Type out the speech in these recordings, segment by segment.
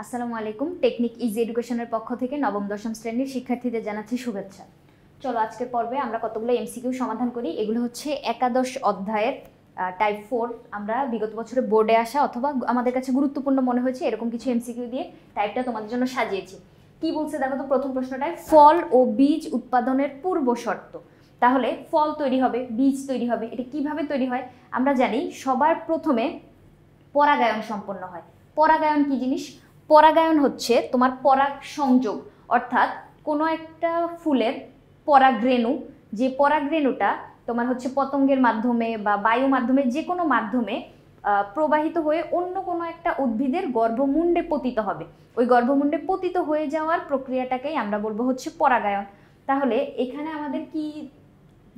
আসসালামু আলাইকুম। Technique easy এডুকেশনের পক্ষ থেকে নবম দশম শ্রেণীর শিক্ষার্থীদের জানাচ্ছি শুভেচ্ছা। চলো আজকের পর্বে আমরা কতগুলো এমসিকিউ সমাধান করি। এগুলো হচ্ছে একাদশ অধ্যায়ের টাইপ 4। আমরা বিগত বছরে বোর্ডে আসা অথবা আমাদের কাছে গুরুত্বপূর্ণ মনে হয়েছে এরকম কিছু এমসিকিউ দিয়ে টাইপটা তোমাদের জন্য সাজিয়েছি। কি বলছে দেখো তো, প্রথম প্রশ্নটায় ফল ও বীজ উৎপাদনের পূর্ব শর্ত। তাহলে ফল তৈরি হবে, বীজ তৈরি হবে, এটা কিভাবে তৈরি হয়? আমরা জানি সবার প্রথমে পরাগায়ন সম্পন্ন হয়। পরাগায়ন কি জিনিস? পরাগায়ন হচ্ছে তোমার পরাগ সংযোগ, অর্থাৎ কোনো একটা ফুলের পরাগরেণু, যে পরাগরেণুটা তোমার হচ্ছে পতঙ্গের মাধ্যমে বা বায়ু মাধ্যমে যে কোনো মাধ্যমে প্রবাহিত হয়ে অন্য কোনো একটা উদ্ভিদের গর্ভমুণ্ডে পতিত হবে। ওই গর্ভমুণ্ডে পতিত হয়ে যাওয়ার প্রক্রিয়াটাকেই আমরা বলবো হচ্ছে পরাগায়ন। তাহলে এখানে আমাদের কি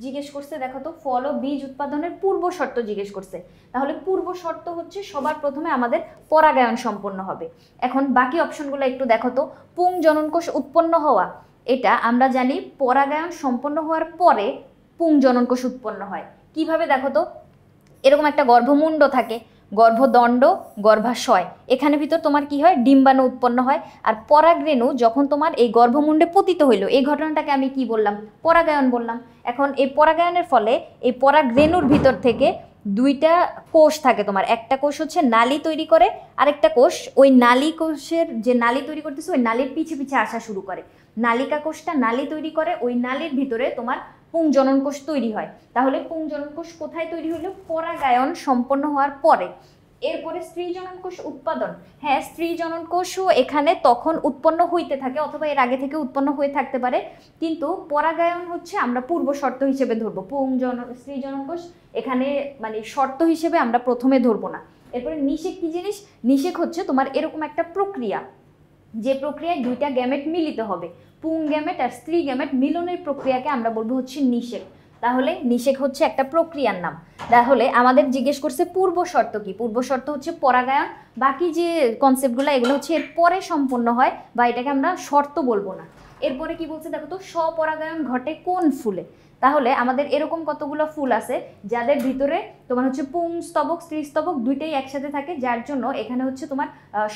জিজ্ঞেস করছে দেখো তো, ফল ও বীজ উৎপাদনের পূর্ব শর্ত জিজ্ঞেস করছে। তাহলে পূর্ব শর্ত হচ্ছে সবার প্রথমে আমাদের পরাগায়ন সম্পন্ন হবে। এখন বাকি অপশনগুলো একটু দেখো তো। পুং জননকোষ উৎপন্ন হওয়া, এটা আমরা জানি পরাগায়ন সম্পন্ন হওয়ার পরে পুং জননকোষ উৎপন্ন হয়। কিভাবে দেখো তো, এরকম একটা গর্ভমুণ্ড থাকে, গর্ভদণ্ড, গর্ভাশয়, এখানে ভিতর তোমার কি হয়? ডিম্বাণু উৎপন্ন হয়। আর পরাগরেণু যখন তোমার এই গর্ভমুণ্ডে পতিত হইল, এই ঘটনাটাকে আমি কি বললাম? পরাগায়ন বললাম। এখন এই পরাগায়নের ফলে এই পরাগরেণুর ভিতর থেকে দুইটা কোষ থাকে তোমার। একটা কোষ হচ্ছে নালী তৈরি করে, আরেকটা কোষ ওই নালী কোষের যে নালী তৈরি করতেছে ওই নালীর পিছে পিছে আসা শুরু করে। নালিকা কোষটা নালী তৈরি করে, ওই নালীর ভিতরে তোমার পুংজননকোষ তৈরি হয়। তাহলে পুংজননকোষ কোথায় তৈরি হলো? পরাগায়ন সম্পন্ন হওয়ার পরে। এরপরে স্ত্রী জননকোষ উৎপাদন। হ্যাঁ, স্ত্রী জননকোষও এখানে তখন উৎপন্ন হইতে থাকে অথবা এর আগে থেকে উৎপন্ন হয়ে থাকতে পারে, কিন্তু পরাগায়ন হচ্ছে আমরা পূর্ব শর্ত হিসেবে ধরবো। স্ত্রী জননকোষ এখানে মানে শর্ত হিসেবে আমরা প্রথমে ধরবো না। এরপরে নিষেক কি জিনিস? নিষেক হচ্ছে তোমার এরকম একটা প্রক্রিয়া, যে প্রক্রিয়ায় দুইটা গ্যামেট মিলিত হবে। পুং গ্যামেট আর স্ত্রী গ্যামেট মিলনের প্রক্রিয়াকে আমরা বলবো হচ্ছে নিষেক। তাহলে নিষেক হচ্ছে একটা প্রক্রিয়ার নাম। তাহলে আমাদের জিজ্ঞেস করছে পূর্ব শর্ত কি? পূর্ব শর্ত হচ্ছে পরাগায়ন। বাকি যে কনসেপ্টগুলো এগুলো হচ্ছে এর পরে সম্পন্ন হয়, বা এটাকে আমরা শর্ত বলবো না। এরপরে কি বলছে দেখো তো, স্বপরাগায়ন ঘটে কোন ফুলে? তাহলে আমাদের এরকম কতগুলো ফুল আছে যাদের ভিতরে তোমার হচ্ছে পুং স্তবক, স্ত্রী স্তবক দুইটাই একসাথে থাকে, যার জন্য এখানে হচ্ছে তোমার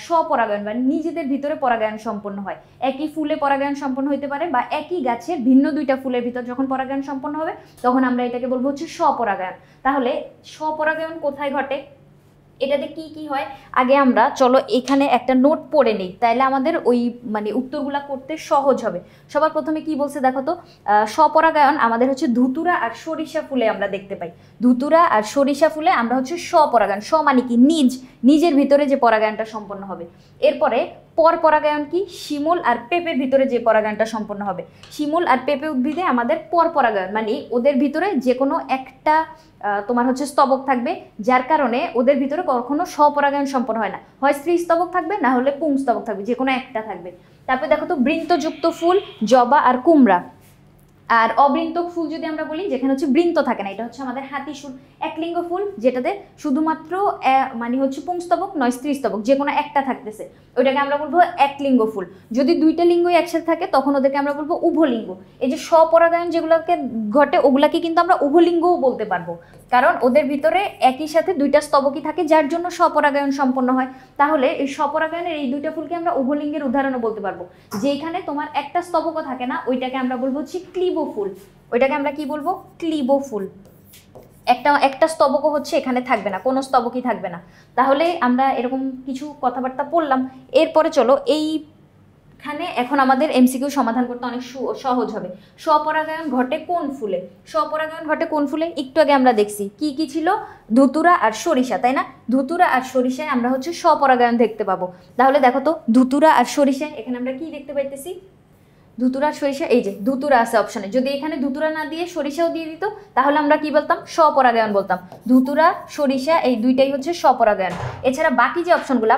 স্বপরাগায়ন বা নিজেদের ভিতরে পরাগায়ন সম্পন্ন হয়। একই ফুলে পরাগায়ন সম্পন্ন হইতে পারে, বা একই গাছের ভিন্ন দুইটা ফুলের ভিতর যখন পরাগায়ন সম্পন্ন হবে তখন আমরা এটাকে বলবো হচ্ছে স্বপরাগায়ন। তাহলে স্বপরাগায়ন কোথায় ঘটে, এটাতে কি কি হয় আগে আমরা চলো এখানে একটা নোট পড়ে নিই, তাইলে আমাদের ওই মানে উত্তরগুলা করতে সহজ হবে। সবার প্রথমে কি বলছে দেখো তো, স্বপরাগায়ন আমাদের হচ্ছে ধুতুরা আর সরিষা ফুলে আমরা দেখতে পাই। ধুতুরা আর সরিষা ফুলে আমরা হচ্ছে স্বপরাগায়ন, স্ব মানে কি? নিজের ভিতরে যে পরাগায়নটা সম্পন্ন হবে। এরপরে পর পরাগায়ন কি? শিমুল আর পেঁপের ভিতরে যে পরাগায়নটা সম্পন্ন হবে। শিমুল আর পেঁপে উদ্ভিদে আমাদের পর পরাগায়ন, মানে ওদের ভিতরে যে কোনো একটা তোমার হচ্ছে স্তবক থাকবে, যার কারণে ওদের ভিতরে কখনো স্বপরাগায়ন সম্পন্ন হয় না। হয় স্ত্রী স্তবক থাকবে, না হলে পুং স্তবক থাকবে, যে কোনো একটা থাকবে। তারপরে দেখো তো, বৃন্তযুক্ত ফুল জবা আর কুমড়া। আর অবৃন্ত ফুল যদি আমরা বলি, যেখানে হচ্ছে বৃন্ত থাকে না, এটা হচ্ছে আমাদের হাতিসুর। একলিঙ্গ ফুল যেটাতে শুধুমাত্র মানে হচ্ছে পুংস্তবক নয় স্ত্রী স্তবক, যে কোনো একটা থাকতেছে, ওইটাকে আমরা বলবো একলিঙ্গ ফুল। যদি দুইটা লিঙ্গই একসাথে থাকে তখন ওদেরকে আমরা বলবো উভলিঙ্গ। এই যে স্বপরাগায়ন যেগুলোকে ঘটে ওগুলাকে কিন্তু আমরা উভলিঙ্গও বলতে পারবো, কারণ ওদের ভিতরে একই সাথে দুইটা স্তবকই থাকে, যার জন্য স্বপরাগায়ন সম্পন্ন হয়। তাহলে এই স্বপরাগায়নের এই দুইটা ফুলকে আমরা উভলিঙ্গের উদাহরণও বলতে পারবো। যেখানে তোমার একটা স্তবকও থাকে না, ওইটাকে আমরা বলবো হচ্ছে ক্লিব ফুল। ওইটাকে আমরা কি বলবো? ক্লিব ফুল। একটা স্তবকও হচ্ছে এখানে থাকবে না, কোনো স্তবকই থাকবে না। তাহলে আমরা এরকম কিছু কথাবার্তা পড়লাম। এরপরে চলো এইখানে এখন আমাদের এমসিকিউ সমাধান করতে অনেক সহজ হবে। স্বপরাগায়ন ঘটে কোন ফুলে? স্বপরাগায়ন ঘটে কোন ফুলে? একটু আগে আমরা দেখছি কি কি ছিল, ধুতুরা আর সরিষা, তাই না? ধুতুরা আর সরিষায় আমরা হচ্ছে স্বপরাগায়ন দেখতে পাবো। তাহলে দেখো তো, ধুতুরা আর সরিষায় এখানে আমরা কি দেখতে পাইতেছি? ধুতুরা সরিষা, এই যে ধুতুরা আছে অপশনে, যদি এখানে ধুতুরা না দিয়ে সরিষাও দিয়ে দিত তাহলে আমরা কি বলতাম? স্বপরাগায়ন বলতাম। ধুতুরা সরিষা এই দুইটাই হচ্ছে স্বপরাগায়ন। এছাড়া বাকি যে অপশনগুলা,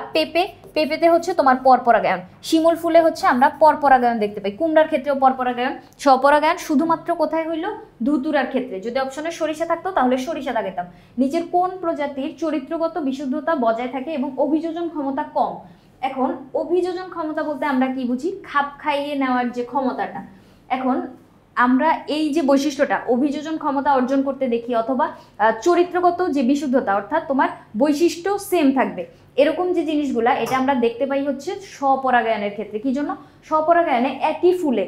পেঁপেতে হচ্ছে তোমার পরপরাগায়ন, শিমুল ফুলে হচ্ছে আমরা পরপরাগায়ন দেখতে পাই, কুমড়ার ক্ষেত্রেও পরপরাগায়ন। স্বপরাগায়ন শুধুমাত্র কোথায় হইলো? ধুতুরার ক্ষেত্রে। যদি অপশনে সরিষা থাকতো তাহলে সরিষা দাগাইতাম। নিচের কোন প্রজাতির চরিত্রগত বিশুদ্ধতা বজায় থাকে এবং অভিযোজন ক্ষমতা কম? এখন অভিযোজন ক্ষমতা বলতে আমরা কি বুঝি? খাপ খাইয়ে নেওয়ার যে ক্ষমতাটা। এখন আমরা এই যে বৈশিষ্ট্যটা অভিযোজন ক্ষমতা অর্জন করতে দেখি, অথবা চরিত্রগত যে বিশুদ্ধতা, অর্থাৎ তোমার বৈশিষ্ট্য সেম থাকবে, এরকম যে জিনিসগুলা এটা আমরা দেখতে পাই হচ্ছে স্বপরাগায়নের ক্ষেত্রে। কি জন্য? স্বপরাগায়নে একই ফুলে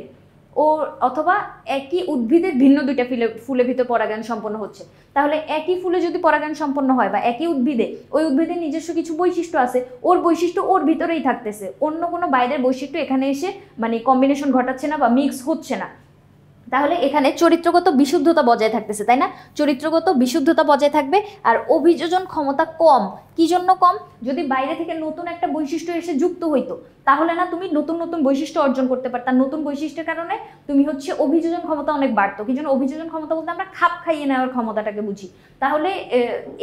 ও অথবা একই উদ্ভিদের ভিন্ন দুইটা ফুলের ভিতর পরাগায়ন সম্পন্ন হচ্ছে। তাহলে একই ফুলে যদি পরাগায়ন সম্পন্ন হয় বা একই উদ্ভিদে, ওই উদ্ভিদের নিজস্ব কিছু বৈশিষ্ট্য আছে, ওর বৈশিষ্ট্য ওর ভিতরেই থাকতেছে, অন্য কোনো বাইরের বৈশিষ্ট্য এখানে এসে মানে কম্বিনেশন ঘটাচ্ছে না বা মিক্স হচ্ছে না। তাহলে এখানে চরিত্রগত বিশুদ্ধতা বজায় থাকতেছে, তাই না? চরিত্রগত বিশুদ্ধতা বজায় থাকবে। আর অভিযোজন ক্ষমতা কম। কি জন্য কম? যদি বাইরে থেকে নতুন একটা বৈশিষ্ট্য এসে যুক্ত হইতো, তাহলে না তুমি নতুন নতুন বৈশিষ্ট্য অর্জন করতে পারতা। নতুন বৈশিষ্ট্যের কারণে তুমি হচ্ছে অভিযোজন ক্ষমতা অনেক বাড়তো। কি জন্য? অভিযোজন ক্ষমতা বলতে আমরা খাপ খাইয়ে নেওয়ার ক্ষমতাটাকে বুঝি। তাহলে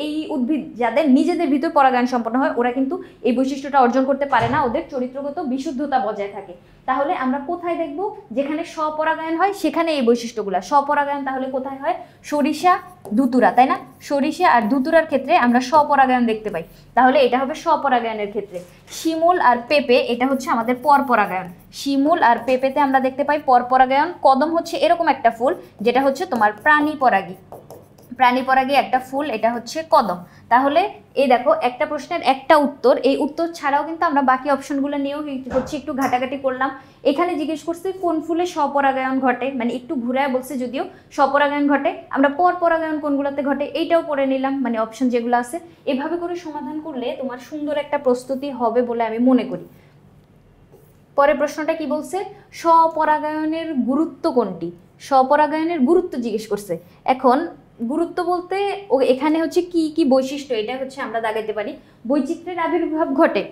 এই উদ্ভিদ যাদের নিজেদের ভিতর পরাগায়ন সম্পন্ন হয়, ওরা কিন্তু এই বৈশিষ্ট্যটা অর্জন করতে পারে না, ওদের চরিত্রগত বিশুদ্ধতা বজায় থাকে। তাহলে আমরা কোথায় দেখব? যেখানে স্বপরাগায়ন হয় সেখানে এই বৈশিষ্ট্যগুলো। স্বপরাগায়ন তাহলে কোথায় হয়? সরিষা, ধুতুরা, তাই না? সরিষা আর ধুতুরার ক্ষেত্রে আমরা স্বপরাগায়ন দেখতে পাই। তাহলে এটা হবে স্বপরাগায়নের ক্ষেত্রে। শিমুল আর পেঁপে এটা হচ্ছে আমাদের পরপরাগায়ন। শিমুল আর পেঁপেতে আমরা দেখতে পাই পরপরাগায়ন। কদম হচ্ছে এরকম একটা ফুল যেটা হচ্ছে তোমার প্রাণীপরাগী। প্রাণীপরাগী একটা ফুল, এটা হচ্ছে কদম। তাহলে এই দেখো একটা প্রশ্নের একটা উত্তর, এই উত্তর ছাড়াও কিন্তু আমরা বাকি অপশনগুলো নিয়েও হচ্ছে একটু ঘাটাঘাটি করলাম। এখানে জিজ্ঞেস করছে কোন ফুলে স্বপরাগায়ন ঘটে, মানে একটু ঘুরায় বলছে যদিও স্বপরাগায়ন ঘটে। আমরা পরপরাগায়ন কোনগুলোতে ঘটে এইটাও পড়ে নিলাম, মানে অপশন যেগুলো আছে। এভাবে করে সমাধান করলে তোমার সুন্দর একটা প্রস্তুতি হবে বলে আমি মনে করি। পরের প্রশ্নটা কি বলছে? স্বপরাগায়নের গুরুত্ব কোনটি? স্বপরাগায়নের গুরুত্ব জিজ্ঞেস করছে। এখন গুরুত্ব বলতে এখানে হচ্ছে কি কি বৈশিষ্ট্য, এটা হচ্ছে আমরা দাগাইতে পারি। বৈচিত্র্যের আবির্ভাব ঘটে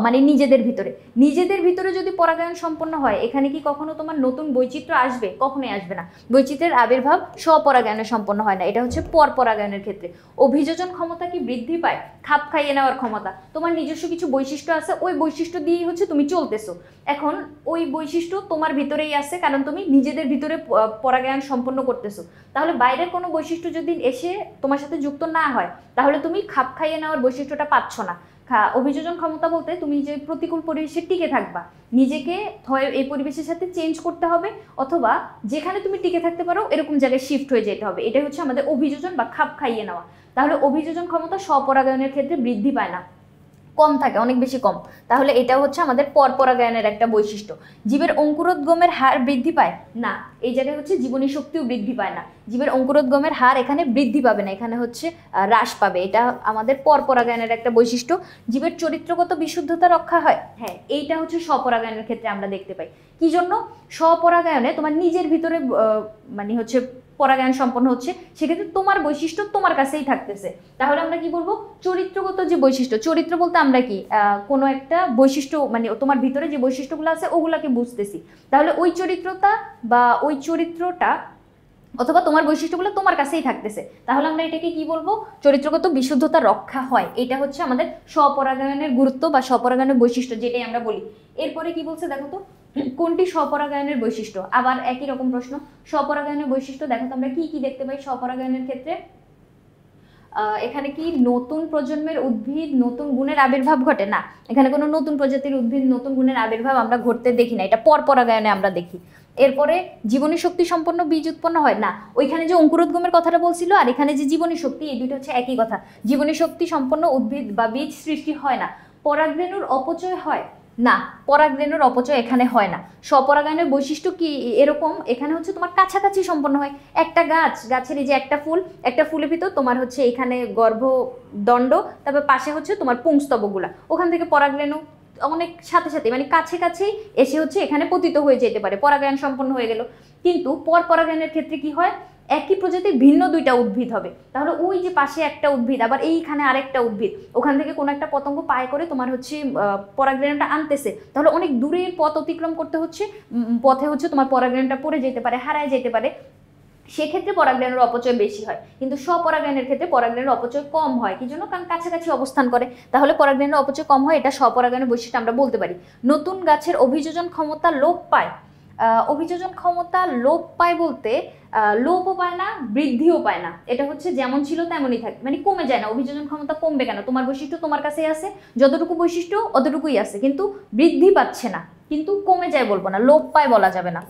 মানে নিজেদের ভিতরে। নিজেদের ভিতরে যদি পরাগায়ন সম্পন্ন হয়, এখানে কি কখনো তোমার নতুন বৈচিত্র্য আসবে? কখনোই আসবে না। বৈচিত্র্যের আবির্ভাব স্বপরাগায়নে সম্পন্ন হয় না, এটা হচ্ছে পরপরাগায়নের ক্ষেত্রে। অভিযোজন ক্ষমতা কি বৃদ্ধি পায়? খাপ খাইয়ে নেওয়ার ক্ষমতা। তোমার নিজস্ব কিছু বৈশিষ্ট্য আছে, ওই বৈশিষ্ট্য দিয়েই হচ্ছে তুমি চলতেছো। এখন ওই বৈশিষ্ট্য তোমার ভিতরেই আছে, কারণ তুমি নিজেদের ভিতরে পরাগায়ন সম্পন্ন করতেছো। তাহলে বাইরের কোনো বৈশিষ্ট্য যদি এসে তোমার সাথে যুক্ত না হয়, তাহলে তুমি খাপ খাইয়ে নেওয়ার বৈশিষ্ট্যটা পাচ্ছ না। অভিযোজন ক্ষমতা বলতে তুমি যে প্রতিকূল পরিবেশে টিকে থাকবা, নিজেকে হয় এই পরিবেশের সাথে চেঞ্জ করতে হবে, অথবা যেখানে তুমি টিকে থাকতে পারো এরকম জায়গায় শিফট হয়ে যেতে হবে। এটাই হচ্ছে আমাদের অভিযোজন বা খাপ খাইয়ে নেওয়া। তাহলে অভিযোজন ক্ষমতা স্বপরাগায়নের ক্ষেত্রে বৃদ্ধি পায় না, কম থাকে, অনেক বেশি কম। তাহলে এটা হচ্ছে আমাদের পরপরাগায়নের একটা বৈশিষ্ট্য। জীবের অঙ্কুরোদ্গমের হার বৃদ্ধি পায় না, এই জায়গায় হচ্ছে জীবনী শক্তিও বৃদ্ধি পায় না। জীবের অঙ্কুরোদ্গমের হার এখানে বৃদ্ধি পাবে না, এখানে হচ্ছে হ্রাস পাবে। এটা আমাদের পরপরাগায়নের একটা বৈশিষ্ট্য। জীবের চরিত্রগত বিশুদ্ধতা রক্ষা হয়, হ্যাঁ, এইটা হচ্ছে স্বপরাগায়নের ক্ষেত্রে আমরা দেখতে পাই। কি জন্য? স্বপরাগায়নে তোমার নিজের ভিতরে মানে হচ্ছে পরাগায়ন সম্পন্ন হচ্ছে, সেক্ষেত্রে তোমার বৈশিষ্ট্য তোমার কাছেই থাকতেছে। তাহলে আমরা কি বলবো? চরিত্রগত যে বৈশিষ্ট্য, চরিত্র বলতে আমরা কি কোনো একটা বৈশিষ্ট্য, মানে তোমার ভিতরে যে বৈশিষ্ট্যগুলো আছে ওগুলাকে বুঝতেছি। তাহলে ওই চরিত্রটা বা ওই চরিত্রটা অথবা তোমার বৈশিষ্ট্যগুলো তোমার কাছেই থাকতেছে। তাহলে আমরা এটাকে কি বলবো? চরিত্রগত বিশুদ্ধতা রক্ষা হয়। এটা হচ্ছে আমাদের স্বপরাগায়নের গুরুত্ব বা স্বপরাগায়নের বৈশিষ্ট্য, যেটাই আমরা বলি। এরপরে কি বলছে দেখো তো, কোনটি স্বপরাগায়নের বৈশিষ্ট্য? আবার একই রকম প্রশ্ন। স্বপরাগায়নের বৈশিষ্ট্য দেখো তো আমরা কি কি দেখতে পাই স্বপরাগায়নের ক্ষেত্রে। এখানে কি নতুন প্রজন্মের উদ্ভিদ নতুন গুণের আবির্ভাব ঘটে? না, এখানে কোনো নতুন প্রজাতির উদ্ভিদ নতুন গুণের আবির্ভাব আমরা ঘটতে দেখি না, এটা পরপরাগায়নে আমরা দেখি। এরপরে জীবনী শক্তি সম্পন্ন বীজ উৎপন্ন হয় না, ওইখানে যে অঙ্কুরোদ্গমের কথাটা বলছিল আর এখানে যে জীবনী শক্তি, এই দুটো হচ্ছে একই কথা। জীবনী শক্তি সম্পন্ন উদ্ভিদ বা বীজ সৃষ্টি হয় না। পরাগরেণুর অপচয় হয় না, পরাগরেণুর অপচয় এখানে হয় না। স্বপরাগায়নের বৈশিষ্ট্য কি এরকম? এখানে হচ্ছে তোমার কাছাকাছি সম্পন্ন হয়। একটা গাছের এই যে একটা ফুলের ভিতর তোমার হচ্ছে এখানে গর্ভদণ্ড, তারপর পাশে হচ্ছে তোমার পুংস্তবকগুলা, ওখান থেকে পরাগরেণু অনেক সাথে সাথে মানে কাছেই এসে হচ্ছে এখানে পতিত হয়ে যেতে পারে, পরাগায়ন সম্পন্ন হয়ে গেল। কিন্তু পরপরাগায়নের ক্ষেত্রে কি হয়? একই প্রজাতির ভিন্ন দুইটা উদ্ভিদ হবে। তাহলে ওই যে পাশে একটা উদ্ভিদ, আবার এইখানে আরেকটা উদ্ভিদ, ওখান থেকে কোনো একটা পতঙ্গ পায় করে তোমার হচ্ছে পরাগরেণুটা আনতেছে, তাহলে অনেক দূরের পথ অতিক্রম করতে হচ্ছে, পথে হচ্ছে তোমার পরাগরেণুটা পড়ে যেতে পারে, হারায় যেতে পারে, সেক্ষেত্রে পরাগরেণুর অপচয় বেশি হয়। কিন্তু স্বপরাগায়নের ক্ষেত্রে পরাগরেণুর অপচয় কম হয়। কি জন্য? কারণ কাছাকাছি অবস্থান করে, তাহলে পরাগরেণুর অপচয় কম হয়, এটা স্বপরাগায়নের বৈশিষ্ট্য আমরা বলতে পারি। নতুন গাছের অভিযোজন ক্ষমতা লোপ পায়। অভিযোজন ক্ষমতা লোপ পায় বলতে লোপও পায় না, বৃদ্ধিও পায় না, এটা হচ্ছে যেমন ছিল তেমনই থাকে, মানে কমে যায় না। অভিযোজন ক্ষমতা কমবে কেন? তোমার বৈশিষ্ট্য তোমার কাছেই আছে, যতটুকু বৈশিষ্ট্য অতটুকুই আছে, কিন্তু বৃদ্ধি পাচ্ছে না, কিন্তু কমে যায় বলবো না, লোপ পায় বলা যাবে না,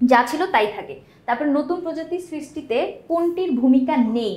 যা ছিল তাই থাকে। তারপর নতুন প্রজাতির সৃষ্টিতে কোনটির ভূমিকা নেই?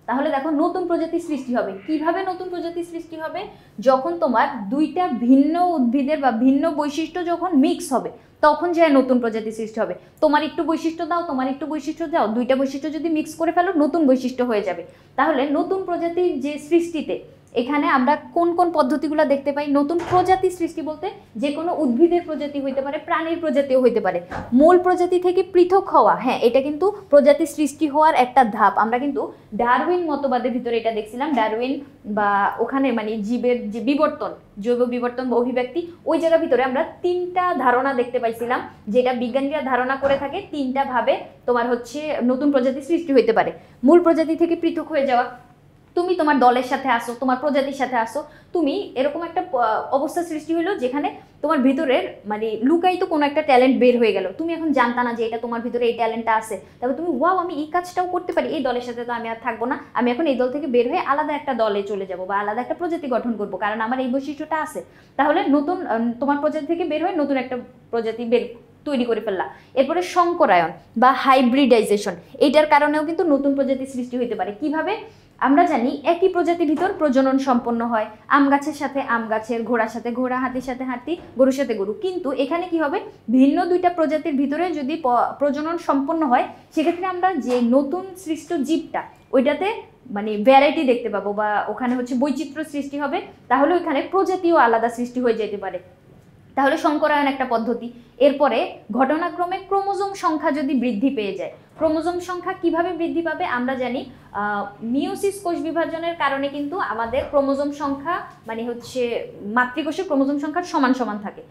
তাহলে দেখো নতুন প্রজাতি সৃষ্টি হবে। কিভাবে নতুন প্রজাতি সৃষ্টি হবে? যখন তোমার দুইটা ভিন্ন উদ্ভিদের বা ভিন্ন বৈশিষ্ট্য যখন মিক্স হবে তখন যে নতুন প্রজাতি সৃষ্টি হবে। তোমার একটু বৈশিষ্ট্য দাও, তোমার একটু বৈশিষ্ট্য দাও, দুইটা বৈশিষ্ট্য যদি মিক্স করে ফেলো নতুন বৈশিষ্ট্য হয়ে যাবে। তাহলে নতুন প্রজাতির যে সৃষ্টিতে এখানে আমরা কোন কোন পদ্ধতিগুলো দেখতে পাই? নতুন প্রজাতি সৃষ্টি বলতে যে কোনো উদ্ভিদের প্রজাতি হইতে পারে, প্রাণীর প্রজাতিও হইতে পারে। মূল প্রজাতি থেকে পৃথক হওয়া, হ্যাঁ এটা কিন্তু প্রজাতি সৃষ্টি হওয়ার একটা ধাপ। আমরা কিন্তু ডারউইন মতবাদের ভিতরে এটা দেখছিলাম। ডারউইন বা ওখানে মানে জীবের যে বিবর্তন, জৈব বিবর্তন বা অভিব্যক্তি, ওই জায়গার ভিতরে আমরা তিনটা ধারণা দেখতে পাইছিলাম, যেটা বিজ্ঞানীরা ধারণা করে থাকে তিনটা ভাবে তোমার হচ্ছে নতুন প্রজাতি সৃষ্টি হইতে পারে। মূল প্রজাতি থেকে পৃথক হয়ে যাওয়া, তুমি তোমার দলের সাথে আসো, তোমার প্রজাতির সাথে আসো, তুমি এরকম একটা অবস্থা সৃষ্টি হলো যেখানে তোমার ভিতরের মানে লুকায়িত কোনো একটা ট্যালেন্ট বের হয়ে গেল। তুমি এখন জানতা না যে এটা তোমার ভিতরে এই ট্যালেন্টটা আছে, তবে তুমি ওয়াও আমি এই কাজটাও করতে পারি, এই দলের সাথে তো আমি আর থাকবো না, আমি এখন এই দল থেকে বের হয়ে আলাদা একটা দলে চলে যাব বা আলাদা একটা প্রজাতি গঠন করব, কারণ আমার এই বৈশিষ্ট্যটা আছে। তাহলে নতুন তোমার প্রজাতি থেকে বের হয়ে নতুন একটা প্রজাতি তৈরি করে ফেললা। এরপরে সংকরায়ন বা হাইব্রিডাইজেশন, এইটার কারণেও কিন্তু নতুন প্রজাতি সৃষ্টি হতে পারে। কিভাবে? আমরা জানি একই প্রজাতির ভিতর প্রজনন সম্পন্ন হয়, আম গাছের সাথে আম গাছের, ঘোড়ার সাথে ঘোড়া, হাতির সাথে হাতি, গরুর সাথে গরু। কিন্তু এখানে কি হবে? ভিন্ন দুইটা প্রজাতির ভিতরে যদি প্রজনন সম্পন্ন হয় সেক্ষেত্রে আমরা যে নতুন সৃষ্ট জীবটা ওইটাতে মানে ভ্যারাইটি দেখতে পাবো বা ওখানে হচ্ছে বৈচিত্র্য সৃষ্টি হবে। তাহলে ওইখানে প্রজাতিও আলাদা সৃষ্টি হয়ে যেতে পারে। তাহলে সংকরায়ন একটা পদ্ধতি। এরপরে ঘটনাক্রমে ক্রোমোজোম সংখ্যা যদি বৃদ্ধি পেয়ে যায়, ক্রোমোজোম সংখ্যা কিভাবে বৃদ্ধি পাবে? আমরা জানি মিওসিস কোষ বিভাজনের কারণে কিন্তু আমাদের ক্রোমোজোম সংখ্যা মানে হচ্ছে মাতৃকোষের ক্রোমোজোম সংখ্যার সমান সমান থাকে।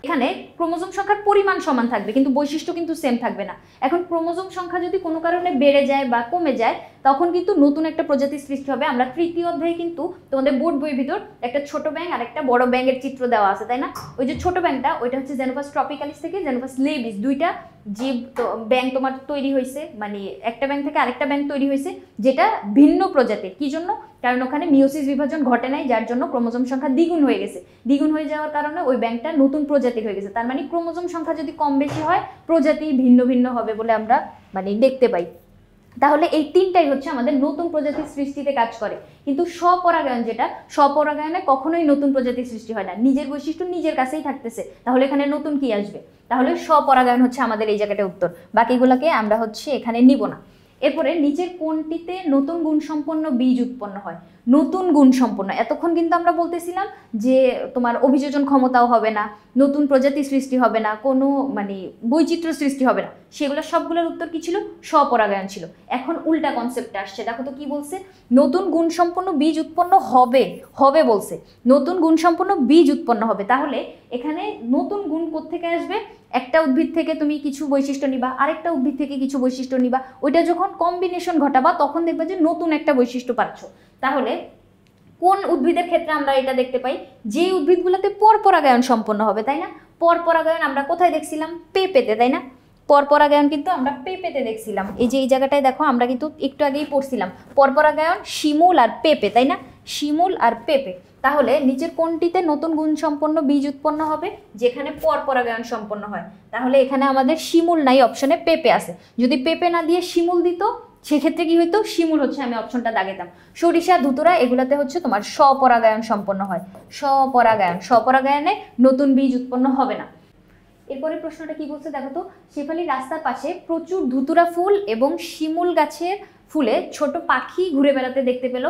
এখানে ক্রোমোজোম সংখ্যার পরিমাণ সমান থাকবে কিন্তু বৈশিষ্ট্য কিন্তু সেম থাকবে না। এখন ক্রোমোজোম সংখ্যা যদি কোনো কারণে বেড়ে যায় বা কমে যায় তখন কিন্তু নতুন একটা প্রজাতি সৃষ্টি হবে। আমরা তৃতীয় অধ্যায়ে কিন্তু তোমাদের বোর্ড বইয়ের ভিতর একটা ছোট ব্যাঙ আর একটা বড় ব্যাঙের চিত্র দেওয়া আছে, তাই না? ওই যে ছোট ব্যাঙটা ওইটা হচ্ছে জেনোফাস ট্রপিক্যালিস থেকে জেনোফাস লেবিস, দুইটা জীব ব্যাঙ তোমার তৈরি হয়েছে, মানে একটা ব্যাঙ থেকে আরেকটা ব্যাঙ তৈরি হয়েছে যেটা ভিন্ন প্রজাতির। কি জন্য? কারণ ওখানে মিওসিস বিভাজন ঘটে নাই, যার জন্য ক্রোমোজোম সংখ্যা দ্বিগুণ হয়ে গেছে। দ্বিগুণ হয়ে যাওয়ার কারণে ওই ব্যাঙটা নতুন প্রজাতির হয়ে গেছে। তার মানে ক্রোমোজোম সংখ্যা যদি কম বেশি হয় প্রজাতি ভিন্ন ভিন্ন হবে বলে আমরা মানে দেখতে পাই। তাহলে এই তিনটাই হচ্ছে আমাদের নতুন প্রজাতির সৃষ্টিতে কাজ করে। কিন্তু স্বপরাগায়ন যেটা, স্বপরাগায়নে কখনোই নতুন প্রজাতির সৃষ্টি হয় না, নিজের বৈশিষ্ট্য নিজের কাছেই থাকতেছে। তাহলে এখানে নতুন কি আসবে? তাহলে স্বপরাগায়ন হচ্ছে আমাদের এই জায়গাটা উত্তর, বাকিগুলোকে আমরা হচ্ছে এখানে নিব না। এরপরে নিচের কোনটিতে নতুন গুণসম্পন্ন বীজ উৎপন্ন হয়? নতুন গুণসম্পন্ন, এতক্ষণ কিন্তু আমরা বলতেছিলাম যে তোমার অভিযোজন ক্ষমতাও হবে না, নতুন প্রজাতি সৃষ্টি হবে না, কোনো মানে বৈচিত্র্য সৃষ্টি হবে না, সেগুলো সবগুলোর উত্তর কি ছিল? স্বপরাগায়ন ছিল। এখন উল্টা কনসেপ্ট আসছে, দেখো তো কি বলছে? নতুন গুণসম্পন্ন বীজ উৎপন্ন হবে, হবে বলছে, নতুন গুণসম্পন্ন বীজ উৎপন্ন হবে। তাহলে এখানে নতুন গুণ কোত্থেকে আসবে? একটা উদ্ভিদ থেকে তুমি কিছু বৈশিষ্ট্য নিবা, আরেকটা উদ্ভিদ থেকে কিছু বৈশিষ্ট্য নিবা, ওইটা যখন কম্বিনেশন ঘটাবা তখন দেখবা যে নতুন একটা বৈশিষ্ট্য পাচ্ছ। তাহলে কোন উদ্ভিদের ক্ষেত্রে আমরা এটা দেখতে পাই? যে উদ্ভিদগুলোতে পরপরাগায়ন সম্পন্ন হবে, তাই না? পরপরাগায়ন আমরা কোথায় দেখছিলাম? পেঁপেতে, তাই না? পরপরাগায়ন কিন্তু আমরা পেঁপেতে দেখছিলাম। এই যে এই জায়গাটায় দেখো আমরা কিন্তু একটু আগেই পড়ছিলাম পরপরাগায়ন শিমুল আর পেঁপে, তাই না? শিমুল আর পেঁপে। তাহলে নিচের কোনটিতে নতুন গুণসম্পন্ন বীজ উৎপন্ন হবে? যেখানে পরপরাগায়ন সম্পন্ন হয়। তাহলে এখানে আমাদের শিমুল নাই, অপশনে পেঁপে আছে। যদি পেঁপে না দিয়ে শিমুল দিত সেক্ষেত্রে কি হইতো? শিমুল হচ্ছে আমি অপশনটা দাগেতাম। সরিষা, ধুতুরা এগুলাতে হচ্ছে তোমার স্বপরাগায়ন সম্পন্ন হয়। স্বপরাগায়ন, স্বপরাগায়নে নতুন বীজ উৎপন্ন হবে না। এরপরে প্রশ্নটা কি বলছে দেখো তো? শেফালির রাস্তার পাশে প্রচুর ধুতুরা ফুল এবং শিমুল গাছের ফুলে ছোট পাখি ঘুরে বেড়াতে দেখতে পেল।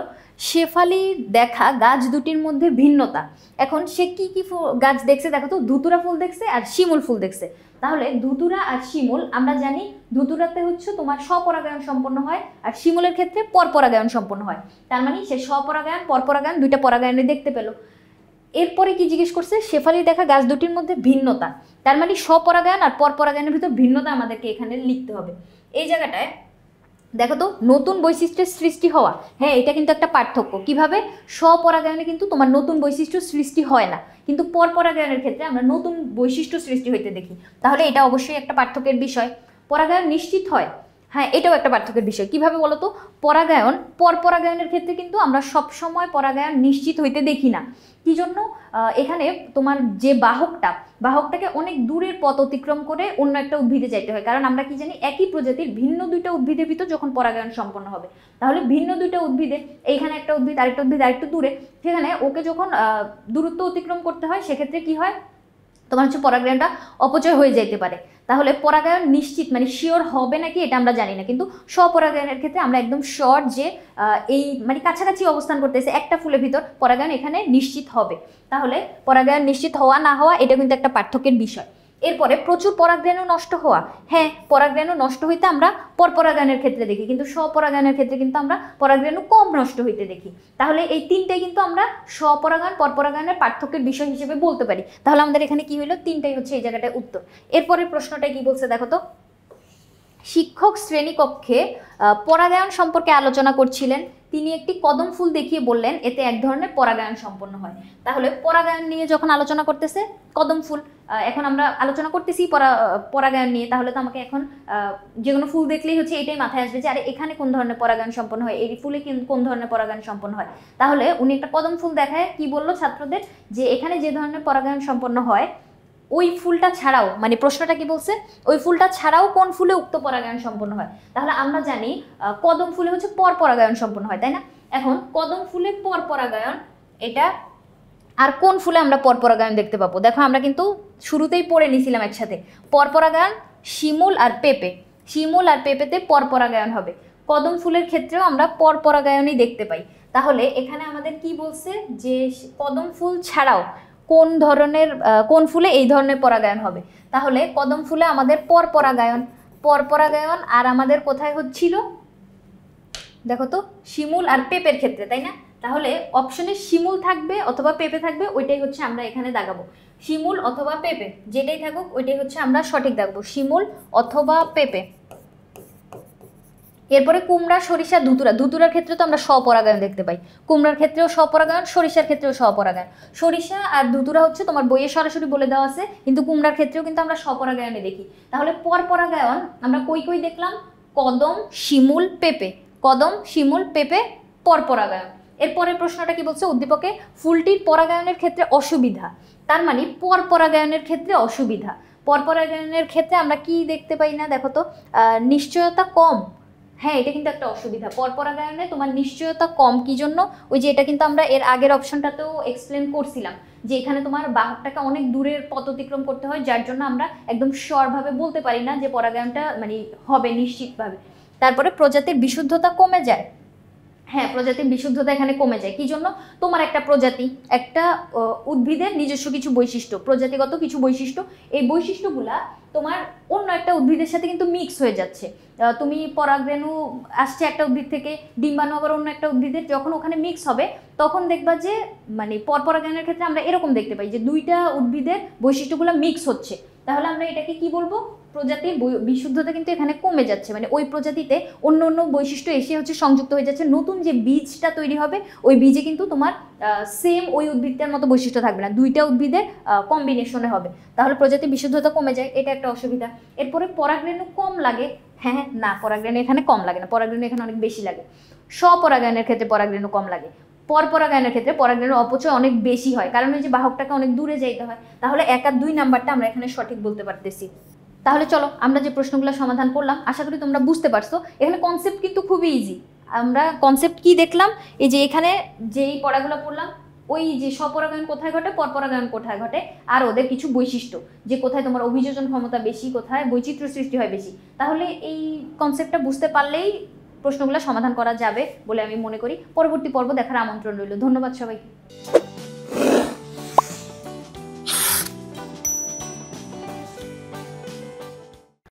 শেফালির দেখা গাছ দুটির মধ্যে ভিন্নতা। এখন সে কি কি গাছ দেখছে দেখো তো? ধুতুরা ফুল দেখছে আর শিমুল ফুল দেখছে। তাহলে ধুতুরা আর শিমুল আমরা জানি ধুতুরাতে হচ্ছে তোমার স্বপরাগায়ন সম্পন্ন হয় আর শিমুলের ক্ষেত্রে পরপরাগায়ন সম্পন্ন হয়। তার মানে সে স্বপরাগায়ন পরপরাগায়ন দুইটা পরাগায়নে দেখতে পেল। এরপরে কি জিজ্ঞেস করছে? শেফালির দেখা গাছ দুটির মধ্যে ভিন্নতা। তার মানে স্বপরাগায়ন আর পরপরাগায়নের ভিতর ভিন্নতা আমাদেরকে এখানে লিখতে হবে। এই জায়গাটায় দেখো তো, নতুন বৈশিষ্ট্যের সৃষ্টি হওয়া, হ্যাঁ এটা কিন্তু একটা পার্থক্য। কিভাবে? স্বপরাগায়নে কিন্তু তোমার নতুন বৈশিষ্ট্য সৃষ্টি হয় না, কিন্তু পরপরাগায়নের ক্ষেত্রে আমরা নতুন বৈশিষ্ট্য সৃষ্টি হইতে দেখি। তাহলে এটা অবশ্যই একটা পার্থক্যের বিষয়। পরাগায়ন নিশ্চিত হয়, হ্যাঁ, এটাও একটা পার্থক্যের বিষয়। কিভাবে বলো তো? পরাগায়ন, পরপরাগায়নের ক্ষেত্রে কিন্তু আমরা সবসময় পরাগায়ন নিশ্চিত হইতে দেখি না। কি জন্য? এখানে তোমার যে বাহকটাকে অনেক দূরের পথ অতিক্রম করে অন্য একটা উদ্ভিদে যাইতে হয়। কারণ আমরা কি জানি, একই প্রজাতির ভিন্ন দুইটা উদ্ভিদের ভিতর যখন পরাগায়ন সম্পন্ন হবে, তাহলে ভিন্ন দুইটা উদ্ভিদে, এইখানে একটা উদ্ভিদ আরেকটা উদ্ভিদ আরেকটু দূরে, সেখানে ওকে যখন দূরত্ব অতিক্রম করতে হয়, সেক্ষেত্রে কি হয়, তোমার হচ্ছে পরাগায়নটা অপচয় হয়ে যেতে পারে। তাহলে পরাগায়ন নিশ্চিত মানে শিওর হবে নাকি এটা আমরা জানি না, কিন্তু স্বপরাগায়নের ক্ষেত্রে আমরা একদম শিওর যে এই মানে কাছাকাছি অবস্থান করতেছে একটা ফুলের ভিতর, পরাগায়ন এখানে নিশ্চিত হবে। তাহলে পরাগায়ন নিশ্চিত হওয়া না হওয়া এটা কিন্তু একটা পার্থক্যের বিষয়। এরপরে প্রচুর পরাগরেণু নষ্ট হওয়া। হ্যাঁ, পরাগরেণু নষ্ট হইতে আমরা পরপরাগায়নের ক্ষেত্রে দেখি, কিন্তু স্বপরাগায়নের ক্ষেত্রে কিন্তু আমরা পরাগরেণু কম নষ্ট হইতে দেখি। তাহলে এই তিনটাই কিন্তু আমরা স্বপরাগায়ন পরপরাগায়নের পার্থক্যের বিষয় হিসেবে বলতে পারি। তাহলে আমাদের এখানে কি হলো, তিনটাই হচ্ছে এই জায়গাটায় উত্তর। এরপরের প্রশ্নটা কি বলছে দেখো তো, শিক্ষক শ্রেণীকক্ষে পরাগায়ন সম্পর্কে আলোচনা করছিলেন। তিনি একটি কদম ফুল দেখিয়ে বললেন এতে এক ধরনের পরাগায়ন সম্পন্ন হয়। তাহলে পরাগায়ন নিয়ে যখন আলোচনা করতেছে, কদম ফুল, এখন আমরা আলোচনা করতেছি পরাগায়ন নিয়ে, তাহলে তো আমাকে এখন যে কোনো ফুল দেখলেই হচ্ছে এটাই মাথায় আসবে যে আরে এখানে কোন ধরনের পরাগায়ন সম্পন্ন হয়, এই ফুলে কোন ধরনের পরাগায়ন সম্পন্ন হয়। তাহলে উনি একটা কদম ফুল দেখায় কি বললো ছাত্রদের, যে এখানে যে ধরনের পরাগায়ন সম্পন্ন হয় ওই ফুলটা ছাড়াও, মানে প্রশ্নটা কি বলছে, ওই ফুলটা ছাড়াও কোন ফুলে উক্ত পরাগায়ন সম্পন্ন হয়। তাহলে আমরা জানি কদম ফুলে হচ্ছে পরপরাগায়ন সম্পন্ন হয়, তাই না? এখন কদম ফুলে পরপরাগায়ন, এটা আর কোন ফুলে আমরা পরপরাগায়ন দেখতে পাবো? দেখো আমরা কিন্তু শুরুতেই পড়ে নিয়েছিলাম একসাথে, পরপরাগায়ন শিমুল আর পেঁপে, শিমুল আর পেঁপেতে পরপরাগায়ন হবে। কদম ফুলের ক্ষেত্রেও আমরা পরপরাগায়নই দেখতে পাই। তাহলে এখানে আমাদের কি বলছে, যে কদম ফুল ছাড়াও কোন ধরনের কোন ফুলে এই ধরনের পরাগায়ন হবে। তাহলে কদম ফুলে আমাদের পরপরাগায়ন আর আমাদের কোথায় হচ্ছিল দেখো তো, শিমুল আর পেঁপের ক্ষেত্রে, তাই না? তাহলে অপশনে শিমুল থাকবে অথবা পেঁপে থাকবে, ওইটাই হচ্ছে আমরা এখানে দাগাবো। শিমুল অথবা পেঁপে যেটাই থাকুক ওইটাই হচ্ছে আমরা সঠিক দাগাবো, শিমুল অথবা পেঁপে। এরপরে কুমড়া, সরিষা, ধুতুরার ক্ষেত্রে তো আমরা স্বপরাগায়ন দেখতে পাই। কুমড়ার ক্ষেত্রেও স্বপরাগায়ন, সরিষার ক্ষেত্রেও স্বপরাগায়ন। সরিষা আর ধুতুরা হচ্ছে তোমার বইয়ে সরাসরি বলে দেওয়া আছে, কিন্তু কুমড়ার ক্ষেত্রেও কিন্তু আমরা স্বপরাগায়নে দেখি। তাহলে পরপরাগায়ন আমরা কই দেখলাম, কদম, শিমুল, পেঁপে, কদম, শিমুল, পেঁপে, পরপরাগায়ন। এরপরের প্রশ্নটা কি বলছে, উদ্দীপকে ফুলটির পরাগায়নের ক্ষেত্রে অসুবিধা, তার মানে পরপরাগায়নের ক্ষেত্রে অসুবিধা। পরপরাগায়নের ক্ষেত্রে আমরা কি দেখতে পাই না, দেখো তো, নিশ্চয়তা কম। হ্যাঁ, এটা কিন্তু একটা অসুবিধা, পরপরাগায়নে তোমার নিশ্চয়তা কম। কি জন্য? ওই যে এটা কিন্তু আমরা এর আগের অপশনটাতেও এক্সপ্লেন করছিলাম, যে এখানে তোমার বাহকটাকে অনেক দূরের পথ অতিক্রম করতে হয়, যার জন্য আমরা একদম শিওরভাবে বলতে পারি না যে পরাগায়নটা মানে হবে নিশ্চিতভাবে। তারপরে প্রজাতির বিশুদ্ধতা কমে যায়। হ্যাঁ, প্রজাতির বিশুদ্ধতা এখানে কমে যায়। কি জন্য? তোমার একটা প্রজাতি, একটা উদ্ভিদের নিজস্ব কিছু বৈশিষ্ট্য, প্রজাতিগত কিছু বৈশিষ্ট্য, এই বৈশিষ্ট্যগুলা তোমার অন্য একটা উদ্ভিদের সাথে কিন্তু মিক্স হয়ে যাচ্ছে। তুমি পরাগরেণু আসছে একটা উদ্ভিদ থেকে, ডিম্বাণু আবার অন্য একটা উদ্ভিদের, যখন ওখানে মিক্স হবে তখন দেখবা যে মানে পরপরাগায়নের ক্ষেত্রে আমরা এরকম দেখতে পাই যে দুইটা উদ্ভিদের বৈশিষ্ট্যগুলো মিক্স হচ্ছে। তাহলে আমরা এটাকে কি বলবো, প্রজাতির বিশুদ্ধতা কিন্তু এখানে কমে যাচ্ছে, মানে ওই প্রজাতিতে অন্য অন্য বৈশিষ্ট্য এসে হচ্ছে সংযুক্ত হয়ে যাচ্ছে। নতুন যে বীজটা তৈরি হবে ওই বীজে কিন্তু তোমার সেম ওই উদ্ভিদটার মতো বৈশিষ্ট্য থাকবে না, দুইটা উদ্ভিদের কম্বিনেশনে হবে। তাহলে প্রজাতির বিশুদ্ধতা কমে যায়, এটা একটা অসুবিধা। এরপরে পরাগরেণু কম লাগে। হ্যাঁ না, পরাগরেণু এখানে কম লাগে না, পরাগরেণু এখানে অনেক বেশি লাগে। স্বপরাগায়নের ক্ষেত্রে পরাগরেণু কম লাগে, পরপরাগায়নের ক্ষেত্রে পরাগরেণু অপচয় অনেক বেশি হয়, কারণ ওই যে বাহকটাকে অনেক দূরে যাইতে হয়। তাহলে 1 আর 2 নাম্বারটা আমরা এখানে সঠিক বলতে পারতেছি। তাহলে চলো আমরা যে প্রশ্নগুলো সমাধান করলাম, আশা করি তোমরা বুঝতে পারছো। এখানে কনসেপ্ট কিন্তু খুবই ইজি। আমরা কনসেপ্ট কি দেখলাম, এই যে এখানে যেই পড়াগুলো পড়লাম, ওই যে স্বপরাগায়ন কোথায় ঘটে, পরপরাগায়ন কোথায় ঘটে, আর ওদের কিছু বৈশিষ্ট্য, যে কোথায় তোমার অভিযোজন ক্ষমতা বেশি, কোথায় বৈচিত্র্য সৃষ্টি হয় বেশি। তাহলে এই কনসেপ্টটা বুঝতে পারলেই প্রশ্নগুলো সমাধান করা যাবে বলে আমি মনে করি। পরবর্তী পর্ব দেখার আমন্ত্রণ রইল। ধন্যবাদ সবাইকে।